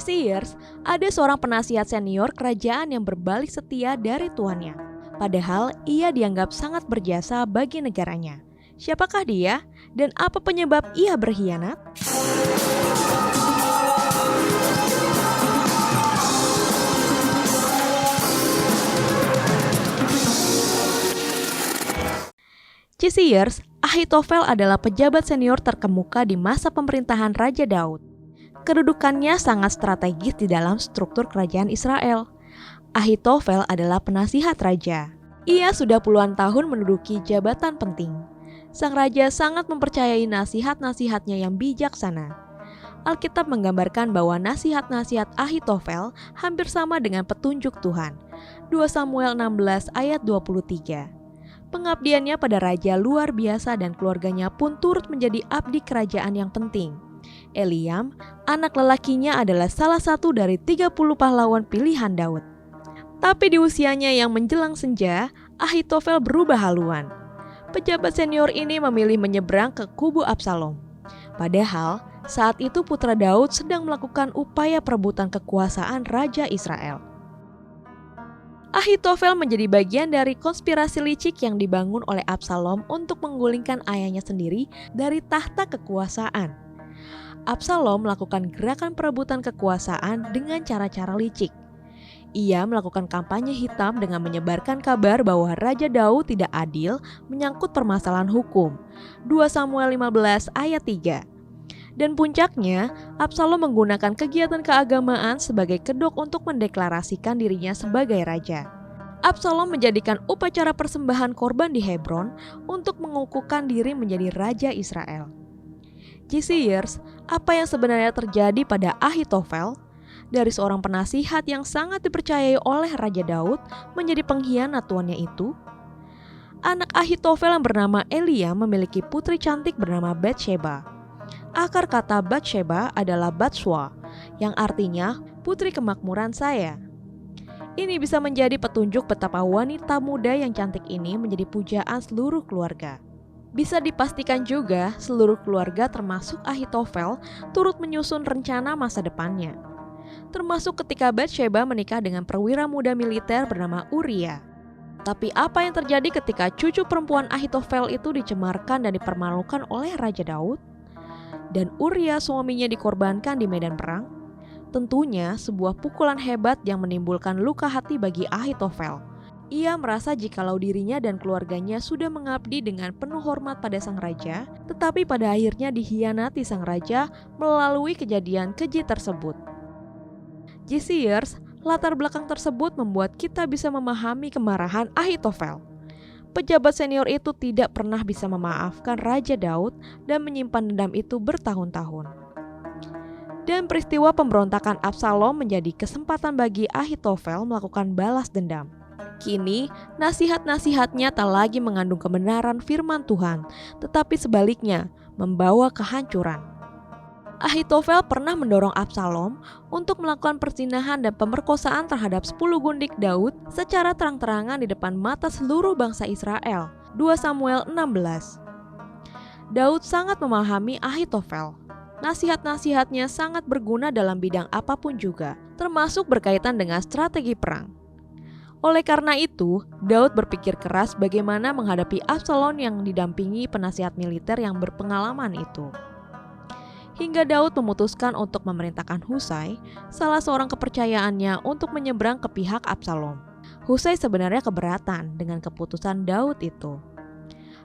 Years, ada seorang penasihat senior kerajaan yang berbalik setia dari tuannya. Padahal ia dianggap sangat berjasa bagi negaranya. Siapakah dia dan apa penyebab ia berkhianat? Years, Ahitofel adalah pejabat senior terkemuka di masa pemerintahan Raja Daud. Kedudukannya sangat strategis di dalam struktur kerajaan Israel. Ahitofel adalah penasihat raja. Ia sudah puluhan tahun menduduki jabatan penting. Sang raja sangat mempercayai nasihat-nasihatnya yang bijaksana. Alkitab menggambarkan bahwa nasihat-nasihat Ahitofel hampir sama dengan petunjuk Tuhan. 2 Samuel 16 ayat 23. Pengabdiannya pada raja luar biasa dan keluarganya pun turut menjadi abdi kerajaan yang penting. Eliam, anak lelakinya adalah salah satu dari 30 pahlawan pilihan Daud. Tapi di usianya yang menjelang senja, Ahitofel berubah haluan. Pejabat senior ini memilih menyeberang ke kubu Absalom. Padahal, saat itu putra Daud sedang melakukan upaya perebutan kekuasaan Raja Israel. Ahitofel menjadi bagian dari konspirasi licik yang dibangun oleh Absalom untuk menggulingkan ayahnya sendiri dari tahta kekuasaan. Absalom melakukan gerakan perebutan kekuasaan dengan cara-cara licik. Ia melakukan kampanye hitam dengan menyebarkan kabar bahwa Raja Daud tidak adil menyangkut permasalahan hukum. 2 Samuel 15 ayat 3. Dan puncaknya, Absalom menggunakan kegiatan keagamaan sebagai kedok untuk mendeklarasikan dirinya sebagai raja. Absalom menjadikan upacara persembahan korban di Hebron untuk mengukuhkan diri menjadi raja Israel. Years, apa yang sebenarnya terjadi pada Ahitofel? Dari seorang penasihat yang sangat dipercayai oleh Raja Daud menjadi pengkhianat tuannya itu? Anak Ahitofel yang bernama Eliam memiliki putri cantik bernama Batsheba. Akar kata Batsheba adalah Batswa, yang artinya putri kemakmuran saya. Ini bisa menjadi petunjuk betapa wanita muda yang cantik ini menjadi pujaan seluruh keluarga. Bisa dipastikan juga seluruh keluarga termasuk Ahitofel turut menyusun rencana masa depannya. Termasuk ketika Batsheba menikah dengan perwira muda militer bernama Uria. Tapi apa yang terjadi ketika cucu perempuan Ahitofel itu dicemarkan dan dipermalukan oleh Raja Daud? Dan Uria suaminya dikorbankan di medan perang? Tentunya sebuah pukulan hebat yang menimbulkan luka hati bagi Ahitofel. Ia merasa jikalau dirinya dan keluarganya sudah mengabdi dengan penuh hormat pada sang raja, tetapi pada akhirnya dikhianati sang raja melalui kejadian keji tersebut. Years, latar belakang tersebut membuat kita bisa memahami kemarahan Ahitofel. Pejabat senior itu tidak pernah bisa memaafkan Raja Daud dan menyimpan dendam itu bertahun-tahun. Dan peristiwa pemberontakan Absalom menjadi kesempatan bagi Ahitofel melakukan balas dendam. Kini, nasihat-nasihatnya tak lagi mengandung kebenaran firman Tuhan, tetapi sebaliknya membawa kehancuran. Ahitofel pernah mendorong Absalom untuk melakukan perzinahan dan pemerkosaan terhadap 10 gundik Daud secara terang-terangan di depan mata seluruh bangsa Israel. 2 Samuel 16. Daud sangat memahami Ahitofel. Nasihat-nasihatnya sangat berguna dalam bidang apapun juga, termasuk berkaitan dengan strategi perang. Oleh karena itu, Daud berpikir keras bagaimana menghadapi Absalom yang didampingi penasihat militer yang berpengalaman itu. Hingga Daud memutuskan untuk memerintahkan Husai, salah seorang kepercayaannya, untuk menyeberang ke pihak Absalom. Husai sebenarnya keberatan dengan keputusan Daud itu.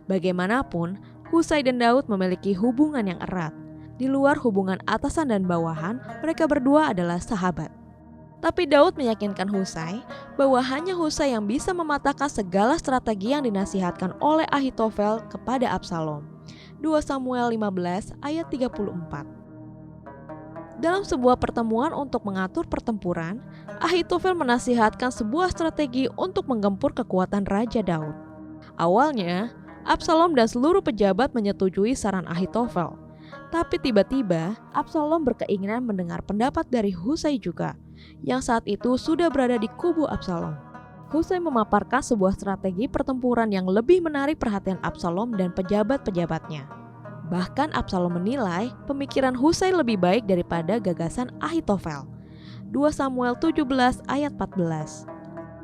Bagaimanapun, Husai dan Daud memiliki hubungan yang erat. Di luar hubungan atasan dan bawahan, mereka berdua adalah sahabat. Tapi Daud meyakinkan Husai bahwa hanya Husai yang bisa mematahkan segala strategi yang dinasihatkan oleh Ahitofel kepada Absalom. 2 Samuel 15 ayat 34. Dalam sebuah pertemuan untuk mengatur pertempuran, Ahitofel menasihatkan sebuah strategi untuk menggempur kekuatan Raja Daud. Awalnya, Absalom dan seluruh pejabat menyetujui saran Ahitofel. Tapi tiba-tiba, Absalom berkeinginan mendengar pendapat dari Husai juga, yang saat itu sudah berada di kubu Absalom. Husai memaparkan sebuah strategi pertempuran yang lebih menarik perhatian Absalom dan pejabat-pejabatnya. Bahkan Absalom menilai pemikiran Husai lebih baik daripada gagasan Ahitofel. 2 Samuel 17 ayat 14.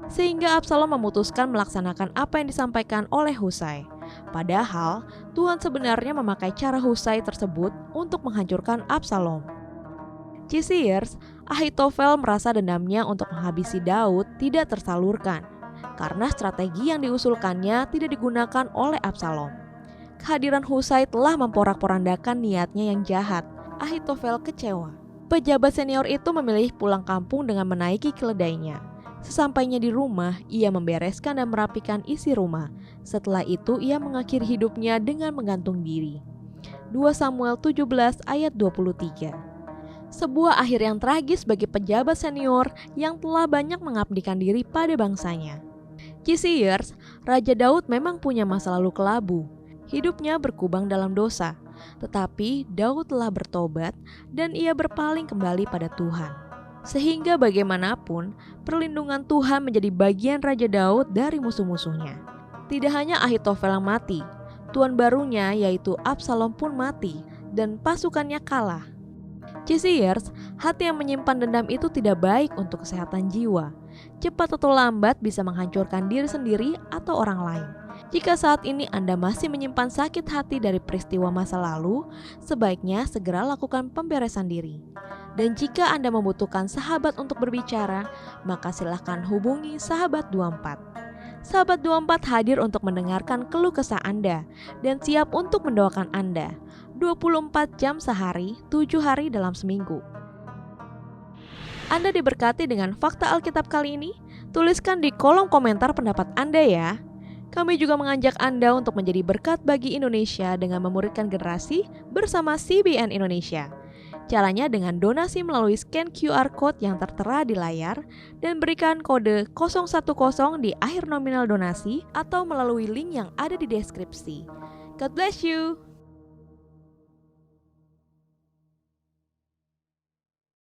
Sehingga Absalom memutuskan melaksanakan apa yang disampaikan oleh Husai. Padahal Tuhan sebenarnya memakai cara Husai tersebut untuk menghancurkan Absalom. Cisiers, Ahitofel merasa dendamnya untuk menghabisi Daud tidak tersalurkan karena strategi yang diusulkannya tidak digunakan oleh Absalom. Kehadiran Husai telah memporak-porandakan niatnya yang jahat. Ahitofel kecewa. Pejabat senior itu memilih pulang kampung dengan menaiki keledainya. Sesampainya di rumah, ia membereskan dan merapikan isi rumah. Setelah itu, ia mengakhiri hidupnya dengan menggantung diri. 2 Samuel 17 ayat 23. Sebuah akhir yang tragis bagi pejabat senior yang telah banyak mengabdikan diri pada bangsanya. Cisiers, Raja Daud memang punya masa lalu kelabu. Hidupnya berkubang dalam dosa. Tetapi Daud telah bertobat dan ia berpaling kembali pada Tuhan. Sehingga bagaimanapun, perlindungan Tuhan menjadi bagian Raja Daud dari musuh-musuhnya. Tidak hanya Ahitofel yang mati, tuan barunya yaitu Absalom pun mati dan pasukannya kalah. Cisiers, hati yang menyimpan dendam itu tidak baik untuk kesehatan jiwa. Cepat atau lambat bisa menghancurkan diri sendiri atau orang lain. Jika saat ini Anda masih menyimpan sakit hati dari peristiwa masa lalu, sebaiknya segera lakukan pemberesan diri. Dan jika Anda membutuhkan sahabat untuk berbicara, maka silakan hubungi Sahabat 24. Sahabat 24 hadir untuk mendengarkan keluh kesah Anda dan siap untuk mendoakan Anda 24 jam sehari, 7 hari dalam seminggu. Anda diberkati dengan fakta Alkitab kali ini? Tuliskan di kolom komentar pendapat Anda ya. Kami juga mengajak Anda untuk menjadi berkat bagi Indonesia dengan memuridkan generasi bersama CBN Indonesia. Caranya dengan donasi melalui scan QR Code yang tertera di layar dan berikan kode 010 di akhir nominal donasi atau melalui link yang ada di deskripsi. God bless you!